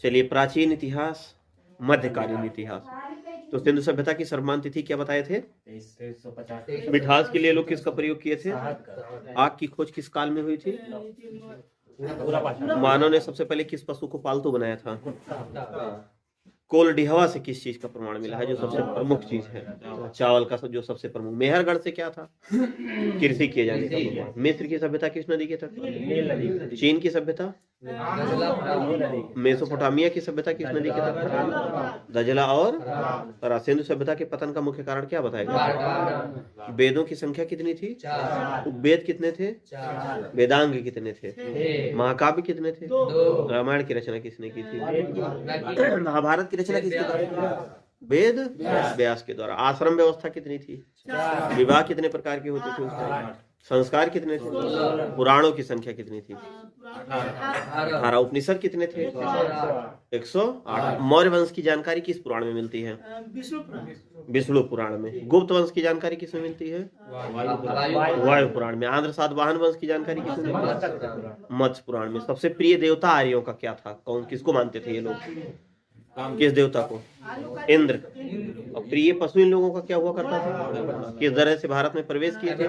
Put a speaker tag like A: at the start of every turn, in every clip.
A: चलिए, प्राचीन इतिहास, मध्यकालीन इतिहास। तो सिंधु सभ्यता की सर्वमान्य तिथि क्या बताए थे?
B: 2350।
A: मिठास के लिए लोग किसका प्रयोग किए थे? आग की खोज किस काल में हुई थी? मानव ने सबसे पहले किस पशु को पालतू बनाया था? कोलडिहवा से किस चीज का प्रमाण मिला है, जो सबसे प्रमुख चीज है? चावल का जो सबसे प्रमुख। मेहरगढ़ से क्या था? कृषि किए जाने का प्रमाण। मिस्र की सभ्यता किस नदी के तट पर? चीन की सभ्यता? मेसोपोटामिया की सभ्यता किस नदी के तट पर? दजला और सिंधु सभ्यता के पतन का मुख्य कारण क्या बताया गया? वेदों की संख्या कितनी थी? उपवेद कितने थे? वेदांग कितने थे? महाकाव्य कितने थे? रामायण की रचना किसने की थी? महाभारत की रचना किसके द्वारा? वेद व्यास के द्वारा। आश्रम व्यवस्था कितनी थी? विवाह कितने प्रकार के होते थे उस टाइम? संस्कार कितने थे? पुराणों की संख्या कितनी थी? 18। उपनिषद कितने थे? 108। मौर्य वंश की जानकारी किस पुराण में मिलती है? विष्णु पुराण में। गुप्त वंश की जानकारी किसमें मिलती है? वायु पुराण में। आंध्र सातवाहन वंश की जानकारी किसमें मिलती है? मत्स्य पुराण में। सबसे प्रिय देवता आर्यों का क्या था? कौन, किसको मानते थे ये लोग? किस देवता को? इंद्र। और प्रिय पशु इन लोगों का क्या हुआ करता था? किस दर्रे से भारत में प्रवेश किए थे?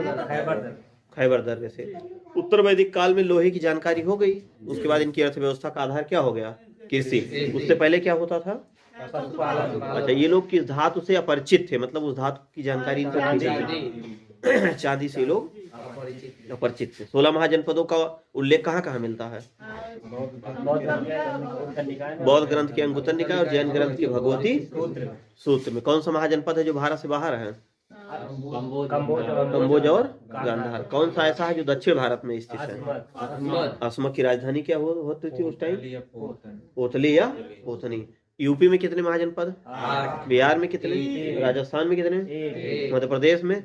A: खैबर दर्रे से। उत्तर वैदिक काल में लोहे की जानकारी हो गई। उसके बाद इनकी अर्थव्यवस्था का आधार क्या हो गया? कृषि। उससे पहले क्या होता था? अच्छा, ये लोग किस धातु से अपरिचित थे, मतलब उस धातु की जानकारी इनको थी? चांदी से लोग अपरिचित थे। 16 महाजनपदों का उल्लेख कहाँ कहाँ मिलता है? बौद्ध ग्रंथ के अंगुत्तर निकाय और जैन ग्रंथ के भगवती सूत्र में। कौन सा महाजनपद है जो भारत से बाहर है? कंबोज और गांधार। कौन सा ऐसा है जो दक्षिण भारत में स्थित है? असम की राजधानी क्या होती थी उस टाइम? ओतली या ओतनी। यूपी में कितने महाजनपद? बिहार में कितने? राजस्थान में कितने? मध्य प्रदेश में?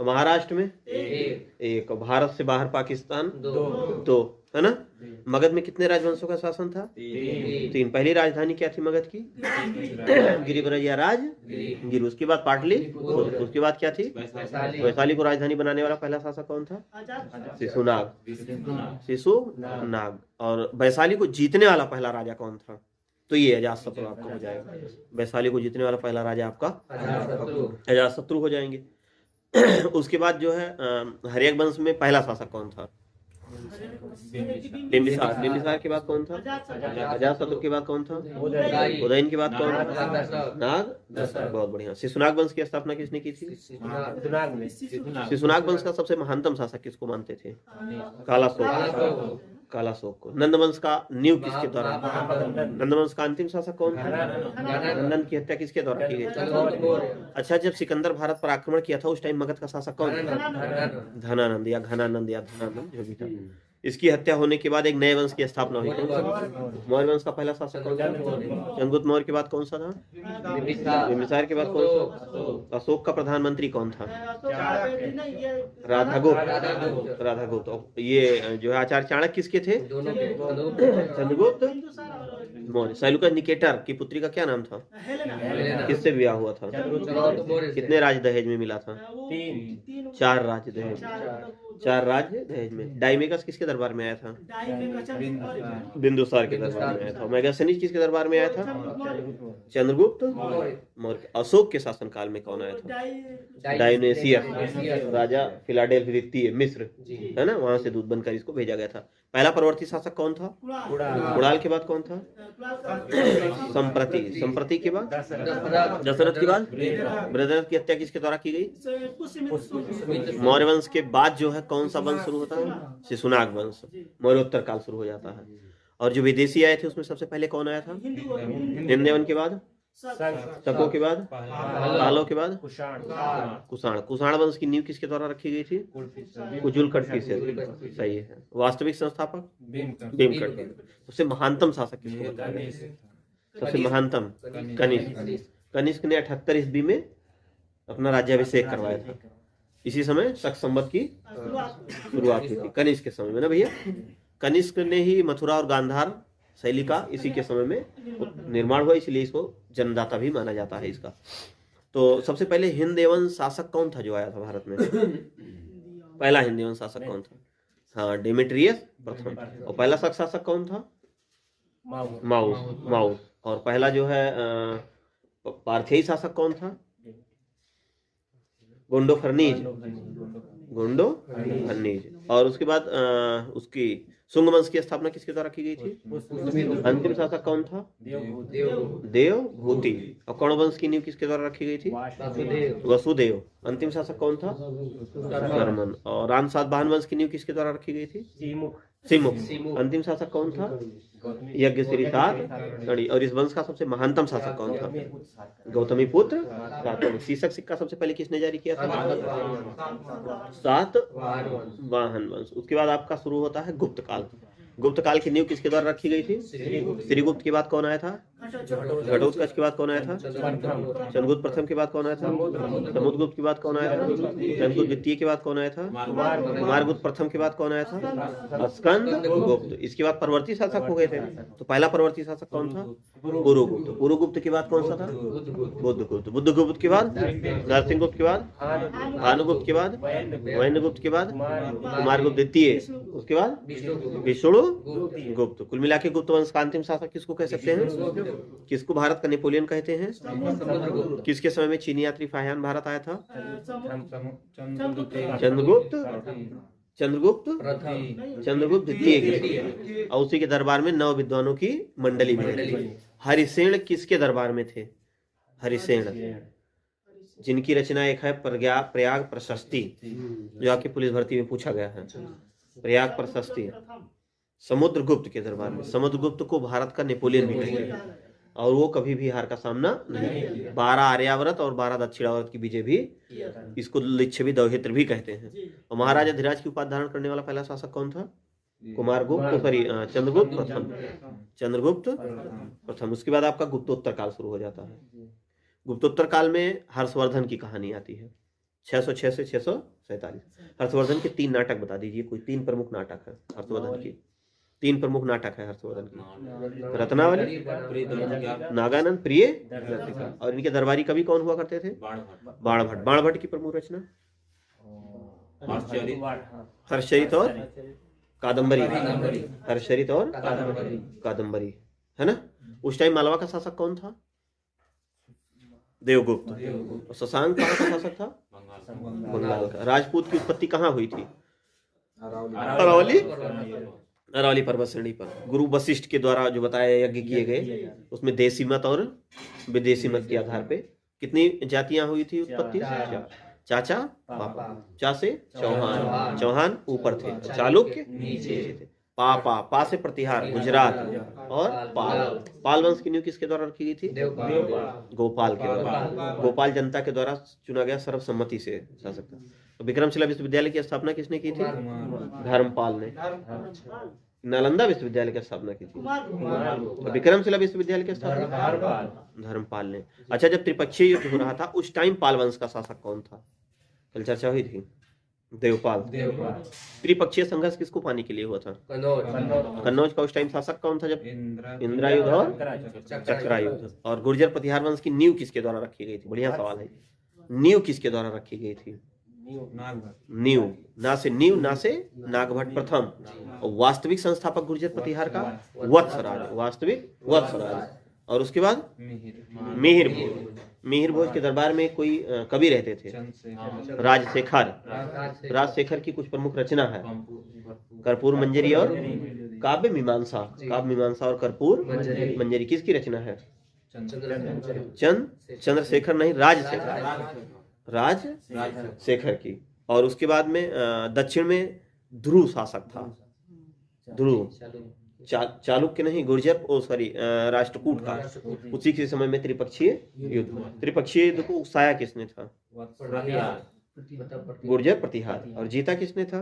A: महाराष्ट्र में? एक। भारत से बाहर पाकिस्तान? दो, है ना? मगध में कितने राजवंशों का शासन था? 3। पहली राजधानी क्या थी मगध की? गिरिब्रज या राजगिर। उसके बाद पाटली। उसके बाद क्या थी? वैशाली को राजधानी बनाने वाला पहला शासक कौन था? शिशुनाग। और वैशाली को जीतने वाला पहला राजा कौन था? तो ये अजातशत्रु आपका हो जाएगा। वैशाली को जीतने वाला पहला राजा आपका अजातशत्रु हो जाएंगे। उसके बाद जो है हर्यक वंश में पहला शासक कौन था? बिंबिसार। बिंबिसार के बाद कौन था? अजातशत्रु के बाद कौन था? उदयन के बाद कौन था? नाग। बहुत बढ़िया। शिशुनाग वंश की स्थापना किसने की थी? शिशुनाग वंश का सबसे महानतम शासक किसको मानते थे? कालाशोक को। नंदवंश का नींव किसके द्वारा? नंदवंश का अंतिम शासक कौन था? नंदन की हत्या किसके द्वारा की गई? अच्छा, जब सिकंदर भारत पर आक्रमण किया था उस टाइम मगध का शासक कौन था? धनानंद या घनानंद या धनानंद, जो भी था। इसकी हत्या होने के बाद एक नए वंश की स्थापना हुई। कौन सा? मौर्य वंश का पहला शासक कौन था? चंद्रगुप्त मौर्य के बाद कौन सा था? बिंबिसार के बाद कौन सा? अशोक का प्रधानमंत्री कौन था? राधागुप्त। ये जो है आचार्य चाणक्य किसके थे? चंद्रगुप्त मौर्य। सैलुकस निकेटर की पुत्री का क्या नाम था? किससे विवाह हुआ था? कितने राज दहेज में मिला था? 4 राज दहेज। 4 राज दहेज में। डाइमेकस किसके दरबार में आया था? बिंदुसार के दरबार में आया था। मेगास्थनीज किसके दरबार में आया था? चंद्रगुप्त मौर्य। अशोक के शासनकाल में कौन आया था? डायोनेसियस, राजा फिलाडेल्फी द्वितीय, मिस्र, है ना? वहां से दूत बनकर इसको भेजा गया था। पहला परवर्ती शासक कौन था? कुणाल के बाद कौन था? संप्रति के बाद दशरथ के बाद बृहद्रथ की हत्या किसके द्वारा की गई? मौर्य वंश के बाद जो है कौन सा वंश शुरू होता है? शिशुनाग वंश। मौर्योत्तर काल शुरू हो जाता है। और जो विदेशी आए थे उसमें सबसे पहले कौन आया था? हिंदू के बाद शकों के बाद पालों के बाद कुषाण वंश की नींव किसके द्वारा रखी गई थी? कुजुलकट से। सही है। वास्तविक संस्थापक भीमकट। सबसे महानतम शासक किसको बताया गया? सबसे महानतम कनिष्क। कनिष्क ने 78 ईस्वी में अपना राज्याभिषेक करवाया था। इसी समय शक संवत की शुरुआत हुई थी, कनिष्क के समय में ना भैया। कनिष्क ने ही मथुरा और गांधार शैली का इसी के समय में निर्माण हुआ, इसलिए इसको जन्मदाता भी माना जाता है इसका। तो सबसे पहले हिंद एवं शासक कौन था जो आया था भारत में? पहला हिंद एवं शासक कौन था? हाँ, डेमेट्रियस प्रथम। और पहला शक शासक कौन था? माउस। और पहला जो है पार्थेय शासक कौन था? गोंडो फर्नीज। और उसके बाद उसकी शुंग वंश की स्थापना किसके द्वारा की गई थी? अंतिम शासक कौन था? देवभूति। और कर्ण वंश की नींव किसके द्वारा रखी गई थी? वसुदेव। अंतिम शासक कौन था? शर्मन। और राम सातवाहन वंश की नींव किसके द्वारा रखी गई थी? सिमुख। अंतिम शासक कौन था? यज्ञश्री सातकर्णी। और इस वंश का सबसे महानतम शासक कौन था? गौतमी पुत्र सातकर्णी। शीर्षक सिक्का सबसे पहले किसने जारी किया था? सातवाहन वंश। उसके बाद आपका शुरू होता है गुप्त काल। गुप्त काल की नींव किसके द्वारा रखी गई थी? श्रीगुप्त के बाद कौन आया था? घटोत्कच के बाद कौन आया था? चंद्रगुप्त प्रथम के बाद कौन आया था? समुद्रगुप्त के बाद कौन आया था? चंद्रगुप्त द्वितीय के बाद कौन आया था? कुमारगुप्त प्रथम के बाद कौन आया था? स्कंदगुप्त। इसके बाद परवर्ती शासक हो गए थे। तो पहला परवर्ती शासक कौन था? पुरुगुप्त। पुरुगुप्त के बाद कौन सा था? बुद्धगुप्त। बुद्धगुप्त के बाद नरसिंहगुप्त के बाद भानुगुप्त के बाद वैन्यगुप्त के बाद कुमारगुप्त द्वितीय। उसके बाद विष्णुगुप्त। कुल मिला के गुप्त वंश का अंतिम शासक किसको कह सकते हैं? किसको भारत का नेपोलियन कहते हैं? किसके समय में चीनी यात्री फाहियान भारत आया था? चंद्रगुप्त द्वितीय। और उसी के दरबार में 9 विद्वानों की मंडली भी। हरिसेन किसके दरबार में थे? हरिसेन, जिनकी रचना एक है प्रयाग प्रशस्ति, जो आपकी पुलिस भर्ती में पूछा गया है। प्रयाग प्रशस्ति समुद्रगुप्त के दरबार में। समुद्रगुप्त को भारत का नेपोलियन भी कहते हैं। और वो कभी भी हार का सामना नहीं। 12 आर्यावर्त और 12 दक्षिणावर्त की विजय भी। इसको लिच्छवी दौहित्र भी कहते हैं। और महाराजा धीराज की उपाधि धारण करने वाला पहला शासक कौन था? चंद्रगुप्त प्रथम। उसके बाद आपका गुप्तोत्तर काल शुरू हो जाता है। गुप्तोत्तर काल में हर्षवर्धन की कहानी आती है। 606 से 647। हर्षवर्धन के 3 नाटक बता दीजिए। कोई 3 प्रमुख नाटक है हर्षवर्धन की। 3 प्रमुख नाटक है हर्षवर्धन की। रत्नावली, नागानंद, प्रिय। और इनके दरबारी कवि कौन हुआ करते थे? बाणभट्ट। बाणभट्ट की प्रमुख रचना हर्षचरित और कादम्बरी। हर्षचरित और कादम्बरी है ना। उस टाइम मालवा का शासक कौन था? देवगुप्त। और शशांक कहाँ का शासक था? बंगाल का। राजपूत की उत्पत्ति कहाँ हुई थी? अरावली पर्वत श्रेणी पर। गुरु वशिष्ठ के द्वारा जो बताया यज्ञ किए गए, उसमें देसी मत और विदेशी मत के आधार पे कितनी जातियां हुई थी उत्पत्ति? चाचा पापा। चा से चौहान। चौहान ऊपर थे, चालुक्य नीचे थे। पा से प्रतिहार गुजरात। और पाल वंश की नींव किसके द्वारा रखी गई थी? गोपाल के द्वारा। गोपाल जनता के द्वारा चुना गया सर्वसम्मति से शासक था। तो विक्रमशिला विश्वविद्यालय की स्थापना किसने की थी? धर्मपाल ने। नालंदा विश्वविद्यालय की स्थापना की थी। विक्रमशिला विश्वविद्यालय की स्थापना धर्मपाल ने। अच्छा, जब त्रिपक्षीय युद्ध हो रहा था उस टाइम पाल वंश का शासक कौन था? कल चर्चा हुई थी। देवपाल। त्रिपक्षीय संघर्ष किसको पाने के लिए हुआ था? कन्नौज का उस टाइम शासक कौन था जब इंद्रायुध और चक्रायुध? और गुर्जर प्रतिहार वंश की नींव किसके द्वारा रखी गई थी? बढ़िया सवाल है। नींव किसके द्वारा रखी गई थी? नींव ना से नागभट्ट प्रथम। और वास्तविक संस्थापक गुर्जर प्रतिहार का वत्सराज, वास्तविक वत्सराज। और उसके बाद मिहिर भोज के दरबार में कोई कवि रहते थे, राजशेखर की कुछ प्रमुख रचना है कर्पूर मंजरी और काव्य मीमांसा और कर्पूर मंजरी। किसकी रचना है? चंद्रशेखर नहीं, राजशेखर की। और उसके बाद में दक्षिण में ध्रुव शासक था। ध्रुव चालुक्य नहीं, गुर्जर राष्ट्रकूट का। उसी के समय में त्रिपक्षीय युद्ध को उकसाया किसने था? गुर्जर प्रतिहार। और जीता किसने था?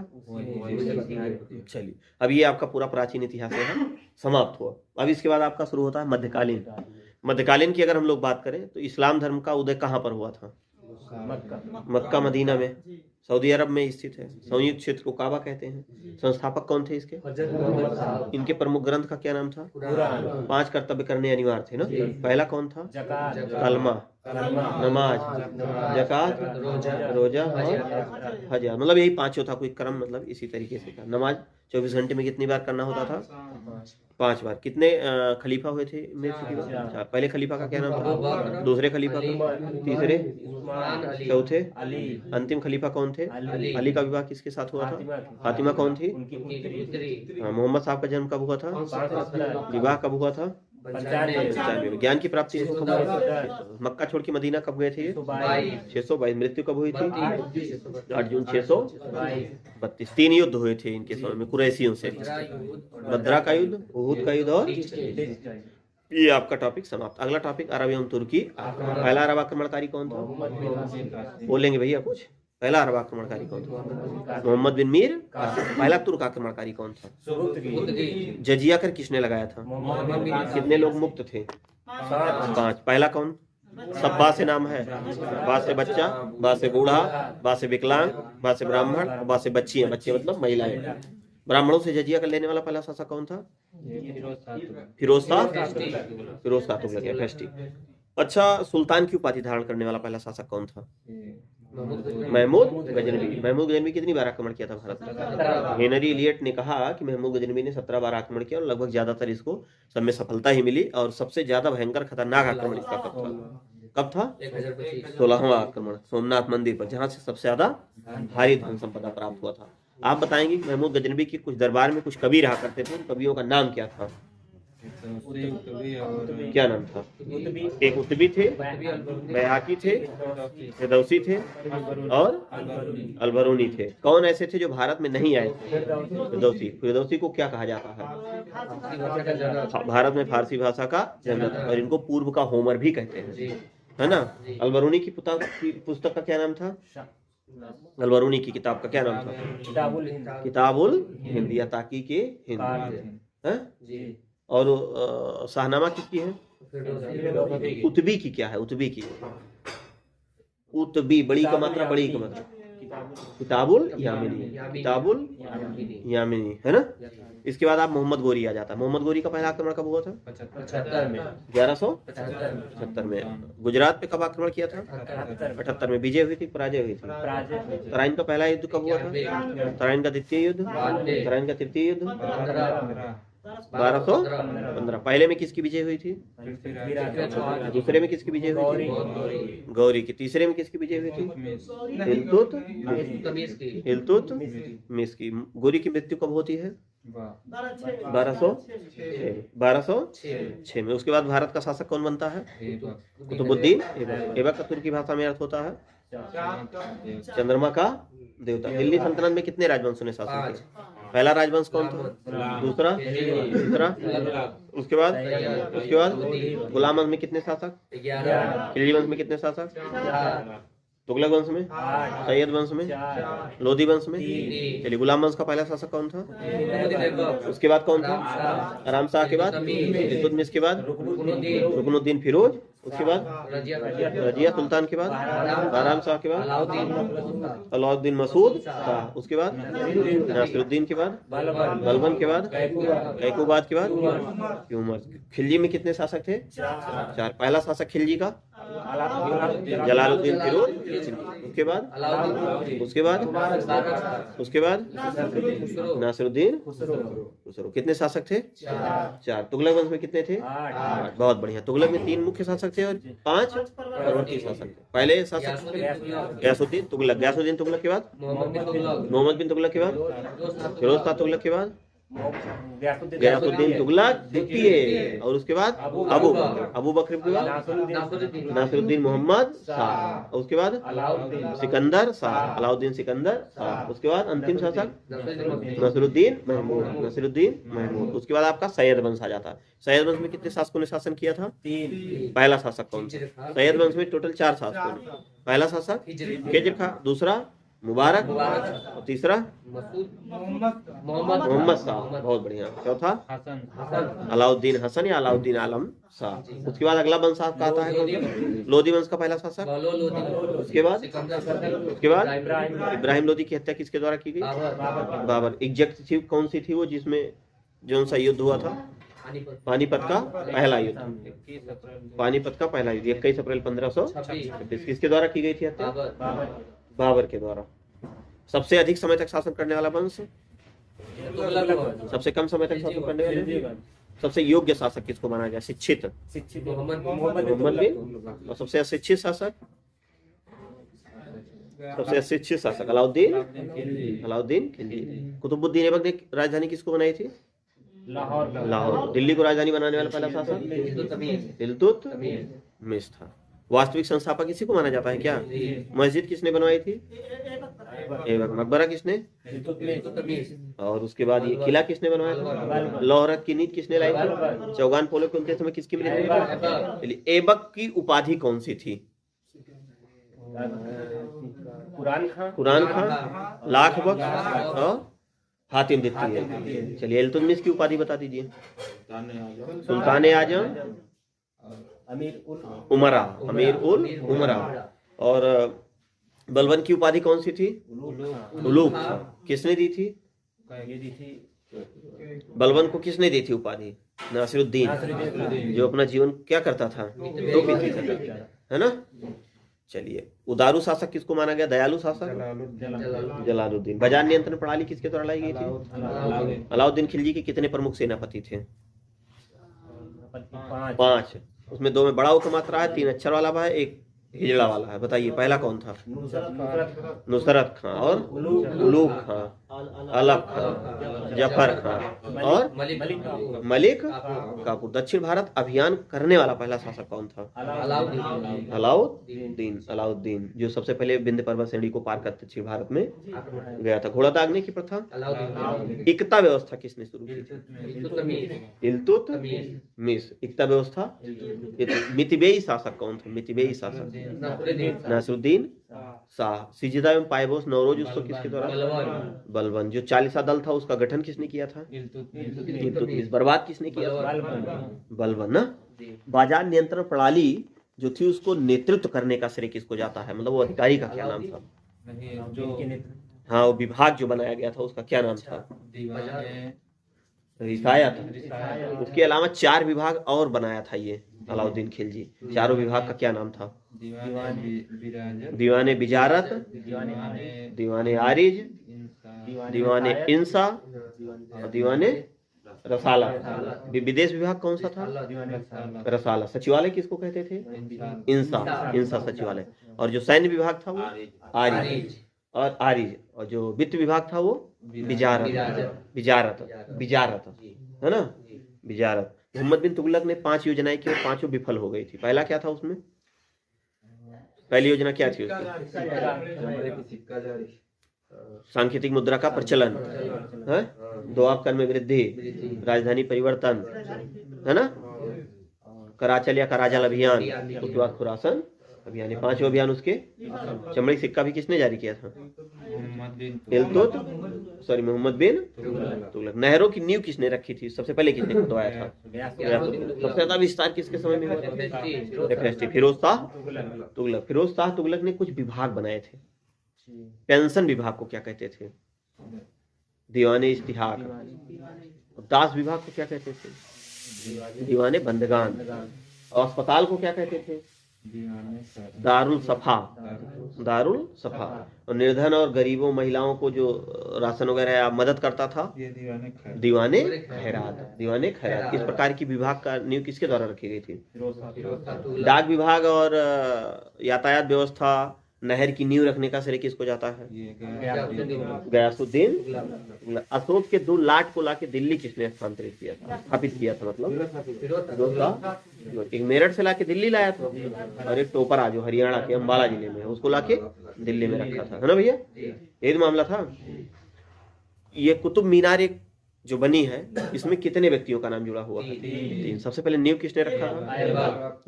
A: चलिए, अब ये आपका पूरा प्राचीन इतिहास है समाप्त हुआ। अब इसके बाद आपका शुरू होता है मध्यकालीन की अगर हम लोग बात करें तो इस्लाम धर्म का उदय कहाँ पर हुआ था? मक्का मदीना में, सऊदी अरब में स्थित है। संयुक्त क्षेत्र को काबा कहते हैं। संस्थापक कौन थे इसके? इनके प्रमुख ग्रंथ का क्या नाम था? 5 कर्तव्य करने अनिवार्य थे ना। पहला कौन था? कलमा। नमाज, ज़कात, रोजा और हज। मतलब यही पांचों था, कोई क्रम मतलब इसी तरीके से था। नमाज 24 घंटे में कितनी बार करना होता था? 5 बार। कितने खलीफा हुए थे मृत्यु के बाद? 4। पहले खलीफा का क्या नाम था? दूसरे खलीफा का? तीसरे? चौथे? अंतिम खलीफा कौन थे? अली का विवाह किसके साथ हुआ था? फातिमा कौन थी? हाँ। मोहम्मद साहब का जन्म कब हुआ था? विवाह कब हुआ था? 95 में। ज्ञान की प्राप्ति कब हुई? मक्का छोड़ के मदीना कब गए थे? 622। मृत्यु कब हुई थी? 8 जून 632। 3 युद्ध हुए थे इनके समय में कुरैशियों से। बद्रा का युद्ध, उहुद का युद्ध और ये आपका टॉपिक समाप्त। अगला टॉपिक अरब एवं तुर्की। पहला अरब आक्रमणकारी कौन था? बोलेंगे भैया कुछ? पहला अरब आक्रमणकारी कौन था? मोहम्मद बिन मीर। पहला तुर्क आक्रमणकारी कौन था? जजिया कर किसने लगाया था? कितने लोग मुक्त थे? 5। पहला कौन? सब बा से नाम है। बा से बच्चा, बा से बूढ़ा, बा से विकलांग, बा से ब्राह्मण, बा से बच्चियां। बच्चे मतलब महिलाएं। ब्राह्मणों से जजिया कर लेने वाला पहला शासक कौन था? फिरोज शाह तुगलक फेस्टी। अच्छा, सुल्तान की उपाधि धारण करने वाला पहला शासक कौन था? महमूद गजनवी। महमूद गजनवी कितनी बार आक्रमण किया था भारत में? हेनरी इलियट ने कहा कि महमूद गजनवी ने 17 बार आक्रमण किया और लगभग ज्यादातर इसको सब में सफलता ही मिली। और सबसे ज्यादा भयंकर खतरनाक आक्रमण इसका कब था? 16वां आक्रमण सोमनाथ मंदिर पर, जहां से सबसे ज्यादा भारी धन संपदा प्राप्त हुआ था। आप बताएंगे महमूद गजनवी के कुछ दरबार में कुछ कवि रहा करते थे, कवियों का नाम क्या था? क्या नाम था? एक उतबी थे, बैहाकी थे, फिरदौसी थे और अलबरूनी थे। कौन ऐसे थे जो भारत में नहीं आए थे? फिरदौसी। फिरदौसी को क्या कहा जाता है? भारत में फारसी भाषा का जन्नत, और इनको पूर्व का होमर भी कहते हैं, है ना। अलबरूनी की पुस्तक का क्या नाम था? अलबरूनी की किताब का क्या नाम था? किताबुल हिंद या ताकी के हिंद। और शाहनामा किसकी है? उतबी की क्या है? उतबी की उतबी, बड़ी का मात्रा, बड़ी का मात्रा किताबुल यामिनी, किताबुल यामिनी, है ना। इसके बाद आप मोहम्मद गोरी आ जाता है। मोहम्मद गोरी का पहला आक्रमण कब हुआ था? 1175 में। गुजरात पे कब आक्रमण किया था? 78 में। विजय हुई थी, पराजय हुई थी? तराइन का पहला युद्ध कब हुआ था? तराइन का द्वितीय युद्ध? तराइन का तृतीय युद्ध? 1215। पहले में किसकी विजय हुई थी? दूसरे में किसकी विजय हुई थी? गौरी की। तीसरे में किसकी विजय हुई थी? इल्तुतमिश की। गौरी की मृत्यु कब होती है? 1206 में। उसके बाद भारत का शासक कौन बनता है? कुतुबुद्दीन ऐबक। ऐबक का तुर्की भाषा में अर्थ होता है चंद्रमा का देवता। दिल्ली सल्तनत में कितने राजवंशों ने शासन किया? पहला राजवंश कौन था? दूसरा? तीसरा? उसके बाद गुलाम वंश में कितने शासक? खिलजी वंश में कितने शासक? तुगलक वंश में? सैयद वंश में? लोधी वंश में? चलिए, गुलाम वंश का पहला शासक कौन था? उसके बाद कौन था? आराम शाह के बाद? इल्तुतमिश के बाद? रुकनुद्दीन फिरोज। उसके बाद रजिया सुल्तान के बाद? आराम शाह के बाद? अलाउद्दीन मसूद शाह। उसके बाद नासिरुद्दीन के बाद? बलबन के बाद? कैकूबाद के बाद? उमर। खिलजी में कितने शासक थे? 4। पहला शासक खिलजी का? जलालुद्दीन फिरोज। उसके बाद नासिरुद्दीन खुसरो। कितने शासक थे? 4। तुगलक वंश में कितने थे? 8। बहुत बढ़िया। तुगलक में 3 मुख्य शासक थे और 5 परवर्ती शासक थे। पहले शासक गयासुद्दीन तुगलक। गयासुद्दीन तुगलक के बाद? मोहम्मद बिन तुगलक के बाद? फिरोज शाह तुगलक के बाद? गयासुद्दीन तुगलक द्वितीय। और उसके बाद अबू बकर के बाद नासिरुद्दीन मोहम्मद शाह। उसके बाद सिकंदर शाह, अलाउद्दीन सिकंदर शाह। उसके बाद अंतिम शासक नसीरुद्दीन महमूद। उसके बाद आपका सैयद वंश आ जाता है। सैयद वंश में कितने शासकों ने शासन किया था? 3। पहला शासक कौन? सैयद वंश में टोटल 4 शासकों। पहला शासक खिज्र खां, दूसरा मुबारक, और तीसरा मोहम्मद शाह। बहुत बढ़िया। चौथा अलाउद्दीन हसन या अलाउद्दीन आलम शाह। उसके बाद अगला वंश आपका आता है लोधी वंश का पहला शासक। उसके बाद इब्राहिम लोधी की हत्या किसके द्वारा की गई? बाबर। एग्जैक्ट थी कौन सी थी वो जिसमें जो सा युद्ध हुआ था? पानीपत का पहला युद्ध, पानीपत का पहला युद्ध 21 अप्रैल 1526 किसके द्वारा की गई थी हत्या? बाबर के द्वारा। सबसे अधिक समय तक शासन करने वाला वंश, सबसे कम समय तक शासन करने वाले, सबसे योग्य शासक किसको माना गया? शिक्षित मोहम्मद बिन। और सबसे अशिक्षित शासक, सबसे अशिक्षित शासक अलाउद्दीन खिलजी। कुतुबुद्दीन ऐबक ने राजधानी किसको बनाई थी? लाहौर। दिल्ली को राजधानी बनाने वाला पहला शासक इल्तुतमिश था। वास्तविक संस्थापक किसी को माना जाता है क्या? मस्जिद किसने बनवाई थी? ऐबक। मकबरा किसने? और उसके बाद ये किला किसने बनवाया था? लौहरत की नींव किसने लाई थी? चौगान पोलो के उनके समय किसकी मृत्यु हुई? ऐबक की उपाधि कौन सी थी? कुरान खां, लाख बख्श और हातिम द्वितीय। चलिए इल्तुतमिश की उपाधि बता दीजिए। सुल्तान आजम, उमरा, अमीर उल उमरा। और बलबन की उपाधि कौन सी थी? उलूक। किसने दी थी? बलबन को किसने दी थी उपाधि? नासिरुद्दीन, जो अपना जीवन क्या करता था? टोपी करता था, है ना। चलिए उदारू शासक किसको माना गया? दयालु शासक जलालुद्दीन। बाजार नियंत्रण प्रणाली किसके द्वारा लाई गई थी? अलाउद्दीन खिलजी के कितने प्रमुख सेनापति थे? 5। उसमें 2 में बड़ा उक मात्रा है, 3 अक्षर वाला है, 1 हिजड़ा वाला है। बताइए पहला कौन था? नुसरत खां और उलूक खां, अलग खां, जफर खां और मलिक काफूर। दक्षिण भारत अभियान करने वाला पहला शासक कौन था? अलाउद्दीन, जो सबसे पहले विंध्य पर्वत श्रेणी को पार कर दक्षिण भारत में गया था। घोड़ा दागने की प्रथा। इकता व्यवस्था किसने शुरू की थी? इल्तुतमिश। इकता व्यवस्था। मितबेई शासक कौन थे? मितबेई शासक नासिरुद्दीन शाह। सिजिदा एवं पायबोस नवरोज उत्सव किसके द्वारा? बलबन। जो 40 दल था उसका गठन किसने किया था? इल्तुतमिश। बर्बाद किसने किया था? बलबन ना। बाजार नियंत्रण प्रणाली जो थी उसको नेतृत्व करने का श्रेय किसको जाता है? मतलब वो अधिकारी का क्या नाम था? हाँ, वो विभाग जो बनाया गया था उसका क्या नाम था? रिसायत। उसके अलावा 4 विभाग और बनाया था ये अलाउद्दीन खिलजी। चारों विभाग का क्या नाम था? दीवाने बिजारत, दीवाने आरिज, दीवाने इंसा और दीवाने रसाला। विदेश विभाग कौन सा था? रसाला। सचिवालय किसको कहते थे? इंसा सचिवालय। और जो सैन्य विभाग था वो आरिज। और जो वित्त विभाग था वो बिजारत, है ना, बिजारत। मोहम्मद बिन तुगलक ने 5 योजनाएं की और 5 विफल हो गई थी। पहला क्या था उसमें? पहली योजना क्या थी उसकी? सांकेतिक मुद्रा का प्रचलन है, दोआब कर में वृद्धि, राजधानी परिवर्तन, है ना, कराचल या कराजल अभियान, उसके बाद खुरासन अभियान। 5 अभियान। उसके चमड़ी सिक्का भी किसने जारी किया था? मोहम्मद बिन तुगलक। नहरों की नींव किसने रखी थी? सबसे पहले किसने खुदवाया था? सबसे ज्यादा विस्तार किसके समय में हुआ था? फिरोज शाह तुगलक। फिरोज शाह तुगलक ने कुछ विभाग बनाए थे। पेंशन विभाग को क्या कहते थे? दीवाने इस्तिहाक। दास विभाग को क्या कहते थे? दीवाने बंदगान। अस्पताल को क्या कहते थे? दारुल सफा। और निर्धन और गरीबों महिलाओं को जो राशन वगैरह मदद करता था, दीवाने खैरात। इस प्रकार की विभाग का नींव किसके द्वारा रखी गई थी? डाक विभाग और यातायात व्यवस्था, नहर की नींव रखने का श्रेय किसको जाता है? गयासुद्दीन। अशोक के 2 लाट को लाके दिल्ली किसने स्थानांतरित किया था? स्थापित किया था, मतलब एक मेरठ से लाके दिल्ली लाया था और एक टोपरा जो हरियाणा के अंबाला जिले में, उसको लाके दिल्ली में रखा था, है ना भैया। यही मामला था। ये कुतुब मीनार एक जो बनी है, इसमें कितने व्यक्तियों का नाम जुड़ा हुआ है? 3। सबसे पहले नींव किसने रखा था?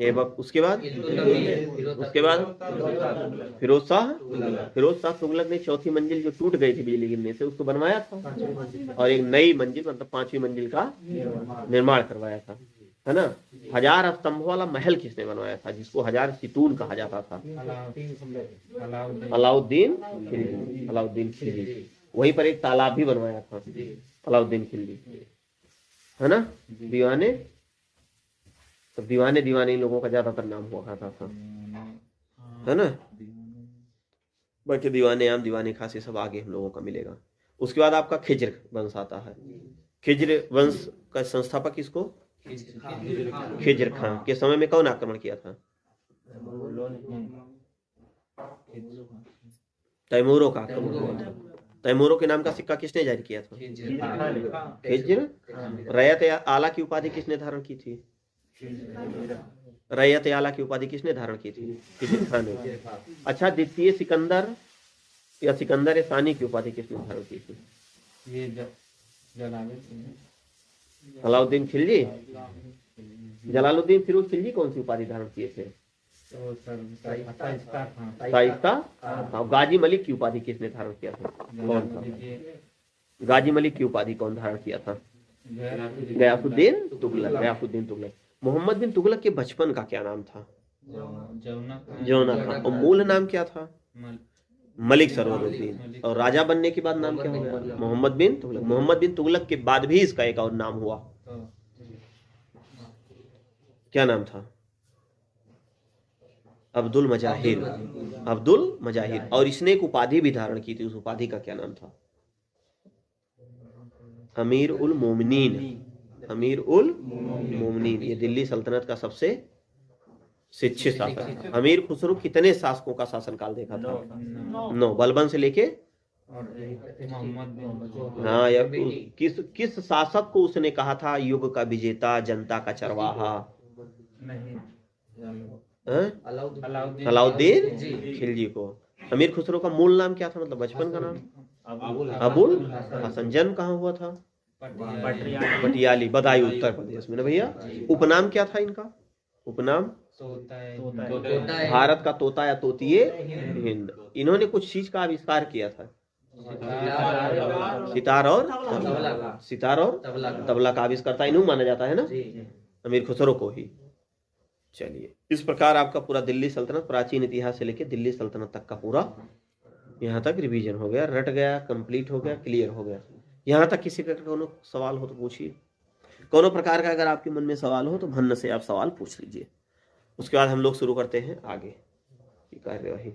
A: ऐबक। उसके बाद फिरोज शाह तुगलक ने 4थी मंजिल जो टूट गई थी बिजली गिरने से, उसको बनवाया था और एक नई मंजिल मतलब 5वीं मंजिल का निर्माण करवाया था, है ना। 1000 स्तंभों वाला महल किसने बनवाया था, जिसको 1000 सितून कहा जाता था? अलाउद्दीन खिलजी। वहीं पर एक तालाब भी बनवाया था अलाउद्दीन खिलजी, है ना, दीवाने। तो दीवाने दीवाने इन लोगों का ज्यादातर नाम हुआ करता था, है ना। बाकी दीवाने आम, दीवाने खास, ये सब आगे हम लोगों का मिलेगा। उसके बाद आपका खिज्र वंश आता है। खिज्र वंश का संस्थापक किसको? खिज्र खां के समय में कौन आक्रमण किया था? तैमूरों का आक्रमण हुआ था। तैमूरों के नाम का सिक्का किसने जारी किया था? खिज्र। रैयत आला की उपाधि किसने धारण की थी? रैयत आला की उपाधि किसने धारण की थी? खिज्र खान ने। अच्छा, द्वितीय सिकंदर या सिकंदर सानी की उपाधि किसने धारण की थी? अलाउद्दीन खिलजी। जलालुद्दीन फिरोज खिलजी कौन सी उपाधि धारण किए थे? शाइस्ता। हाँ। गाजी मलिक की उपाधि किसने धारण किया था? कौन था? गाजी मलिक की उपाधि कौन धारण किया था? गयासुद्दीन तुगलक। गयासुद्दीन तुगलक। मोहम्मद बिन तुगलक के बचपन का क्या नाम था? जौना खान। और मूल नाम क्या था? मलिक सरवरुद्दीन। और राजा बनने के बाद नाम क्या हो गया? मोहम्मद बिन तुगलक। मोहम्मद बिन तुगलक के बाद भी इसका एक और नाम हुआ, क्या नाम था? अब्दुल मजाहिर। अब्दुल मजाहिर। और इसने एक उपाधि भी धारण की थी, उस उपाधि का क्या नाम था? अमीर उल मोमिनीन। अमीर उल मोमिनीन। ये दिल्ली सल्तनत का सबसे शिक्षित शासक था। अमीर खुसरो कितने शासकों का शासनकाल देखा था? 9। बलबन से लेके, हाँ यार, किस शासक को उसने कहा था युग का विजेता, जनता का चरवाहा? अलाउद्दीन खिलजी को। अमीर खुसरो का मूल नाम क्या था, मतलब बचपन का नाम? अबुल हसन। जन्म कहाँ हुआ था? पटियाली, बदायूं, उत्तर प्रदेश में ना भैया। उपनाम क्या था इनका? उपनाम भारत का तोता या तोतिए हिंद। इन्होंने कुछ चीज का आविष्कार किया था, सितार और तबला का आविष्कर्ता इन्हों माना जाता है ना, अमीर खुसरो को ही। चलिए, इस प्रकार आपका पूरा दिल्ली सल्तनत, प्राचीन इतिहास से लेकर दिल्ली सल्तनत तक का पूरा यहाँ तक रिवीजन हो गया, रट गया, कंप्लीट हो गया, क्लियर हो गया। यहाँ तक किसी का कोनो सवाल हो तो पूछिए। कोनो प्रकार का अगर आपके मन में सवाल हो तो भन्न से आप सवाल पूछ लीजिए। उसके बाद हम लोग शुरू करते हैं आगे की कार्यवाही।